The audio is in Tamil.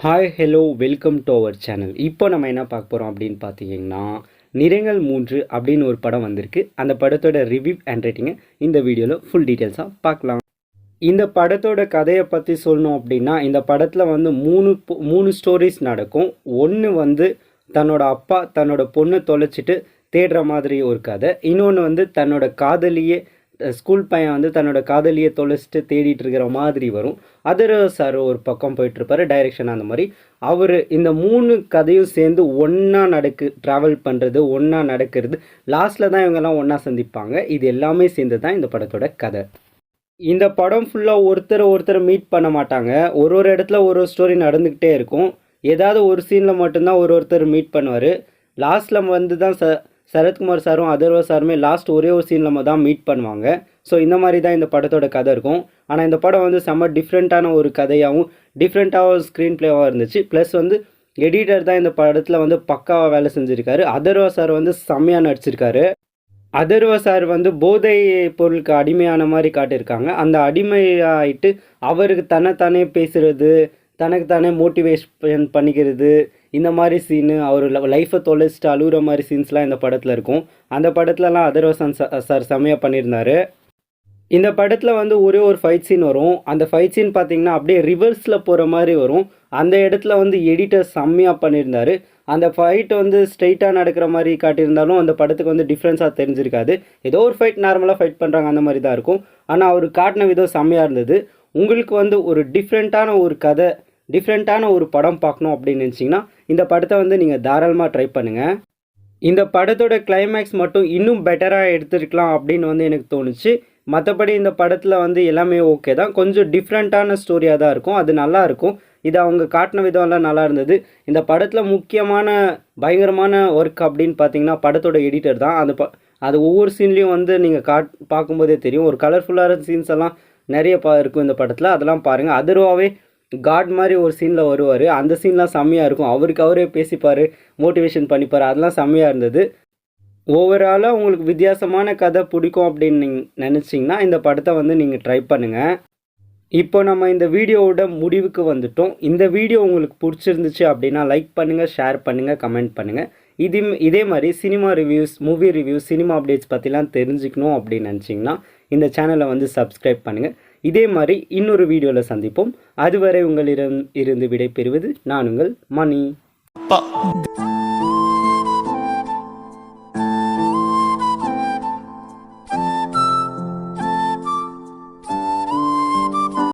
Hi hello welcome to our channel. இப்போ நம்ம என்ன பார்க்க போகிறோம் அப்படின்னு பார்த்தீங்கன்னா, நிறங்கள் 3 அப்படின்னு ஒரு படம் வந்திருக்கு. அந்த படத்தோட ரிவ்யூ அண்ட் ரேட்டிங்கை இந்த வீடியோவில் ஃபுல் டீட்டெயில்ஸாக பார்க்கலாம். இந்த படத்தோட கதையை பற்றி சொல்லணும் அப்படின்னா, இந்த படத்தில் வந்து மூணு ஸ்டோரிஸ் நடக்கும். ஒன்று வந்து தன்னோட அப்பா தன்னோட பொண்ணை தொலைச்சிட்டு தேடுற மாதிரி ஒரு கதை. இன்னொன்று வந்து தன்னோட காதலியே ஸ்கூல் பையன் வந்து தன்னோட காதலியை தொலைச்சிட்டு தேடிட்டு இருக்கிற மாதிரி வரும். அதர் சார் ஒரு பக்கம் போயிட்டுருப்பாரு, டைரெக்ஷன் அந்த மாதிரி. அவர் இந்த 3 கதையும் சேர்ந்து ஒன்றா ட்ராவல் பண்ணுறது, ஒன்றா நடக்கிறது. லாஸ்ட்டில் தான் இவங்கெல்லாம் ஒன்றா சந்திப்பாங்க. இது எல்லாமே சேர்ந்து தான் இந்த படத்தோட கதை. இந்த படம் ஃபுல்லாக ஒருத்தர் மீட் பண்ண மாட்டாங்க. ஒரு இடத்துல ஒரு ஸ்டோரி நடந்துக்கிட்டே இருக்கும். ஏதாவது ஒரு சீனில் மட்டும்தான் ஒருத்தர் மீட் பண்ணுவார். லாஸ்ட்டில் வந்து தான் சரத்குமார் சாரும் அதர்வா சாருமே லாஸ்ட் ஒரே ஒரு சீனில் தான் மீட் பண்ணுவாங்க. ஸோ இந்த மாதிரி தான் இந்த படத்தோட கதை இருக்கும். ஆனால் இந்த படம் வந்து செம்ம டிஃப்ரெண்ட்டான ஒரு கதையாகவும் டிஃப்ரெண்ட்டாகவும் ஸ்க்ரீன் பிளேவாக இருந்துச்சு. ப்ளஸ் வந்து எடிட்டர் தான் இந்த படத்தில் வந்து பக்காவாக வேலை செஞ்சுருக்காரு. அதர்வா சார் வந்து செம்மையாக நடிச்சிருக்காரு. அதர்வா சார் வந்து போதை பொருளுக்கு அடிமையான மாதிரி காட்டியிருக்காங்க. அந்த அடிமையாயிட்டு அவருக்கு தன்னைத்தானே பேசுகிறது, தனக்கு தானே மோட்டிவேஷன் பண்ணிக்கிறது, இந்த மாதிரி சீனு அவர் லைஃப்பை தொலைச்சிட்டு அழுகுற மாதிரி சீன்ஸ்லாம் இந்த படத்தில் இருக்கும். அந்த படத்துலலாம் அதர்வா சார் செம்மையாக பண்ணியிருந்தார். இந்த படத்தில் வந்து ஒரே ஒரு ஃபைட் சீன் வரும். அந்த ஃபைட் சீன் பார்த்திங்கன்னா அப்படியே ரிவர்ஸில் போகிற மாதிரி வரும். அந்த இடத்துல வந்து எடிட்டர் செம்மையாக பண்ணியிருந்தார். அந்த ஃபைட் வந்து ஸ்ட்ரைட்டாக நடக்கிற மாதிரி காட்டியிருந்தாலும் அந்த படத்துக்கு வந்து டிஃப்ரென்ஸாக தெரிஞ்சிருக்காது. ஏதோ ஒரு ஃபைட் நார்மலாக ஃபைட் பண்ணுறாங்க அந்த மாதிரி தான் இருக்கும். ஆனால் அவர் காட்டின விதம் செம்மையாக இருந்தது. உங்களுக்கு வந்து ஒரு டிஃப்ரெண்ட்டான ஒரு கதை, டிஃப்ரெண்ட்டான ஒரு படம் பார்க்கணும் அப்படின்னு நினச்சிங்கன்னா இந்த படத்தை வந்து நீங்கள் தாராளமாக ட்ரை பண்ணுங்கள். இந்த படத்தோட கிளைமேக்ஸ் மட்டும் இன்னும் பெட்டராக எடுத்துருக்கலாம் அப்படின்னு வந்து எனக்கு தோணுச்சு. மற்றபடி இந்த படத்தில் வந்து எல்லாமே ஓகே தான். கொஞ்சம் டிஃப்ரெண்ட்டான ஸ்டோரியாக தான் இருக்கும். அது நல்லாயிருக்கும். இது அவங்க காட்டின விதம்லாம் நல்லா இருந்தது. இந்த படத்தில் முக்கியமான பயங்கரமான ஒர்க் அப்படின்னு பார்த்தீங்கன்னா படத்தோட எடிட்டர் தான். அது ஒவ்வொரு சீன்லேயும் வந்து நீங்கள் பார்க்கும்போதே தெரியும். ஒரு கலர்ஃபுல்லான சீன்ஸ் எல்லாம் நிறைய இருக்கும் இந்த படத்தில். அதெல்லாம் பாருங்கள். அதர்வாவே காட் மாதிரி ஒரு சீனில் வருவார். அந்த சீன்லாம் செம்மையாக இருக்கும். அவரே பேசிப்பார், மோட்டிவேஷன் பண்ணிப்பார். அதெல்லாம் செம்மையாக இருந்தது. ஓவராலாக உங்களுக்கு வித்தியாசமான கதை பிடிக்கும் அப்படின்னு நீங்கள் நினச்சிங்கன்னா இந்த படத்தை வந்து நீங்கள் ட்ரை பண்ணுங்கள். இப்போ நம்ம இந்த வீடியோவோட முடிவுக்கு வந்துட்டோம். இந்த வீடியோ உங்களுக்கு பிடிச்சிருந்துச்சு அப்படின்னா லைக் பண்ணுங்கள், ஷேர் பண்ணுங்கள், கமெண்ட் பண்ணுங்கள். இதே மாதிரி cinema reviews, movie reviews, cinema updates பற்றிலாம் தெரிஞ்சுக்கணும் அப்படின்னு நினச்சிங்கன்னா இந்த சேனலை வந்து சப்ஸ்கிரைப் பண்ணுங்கள். இதே மாதிரி இன்னொரு வீடியோவில் சந்திப்போம். அதுவரை உங்களிடம் இருந்து விடை பெறுவது நான் உங்கள் மணி.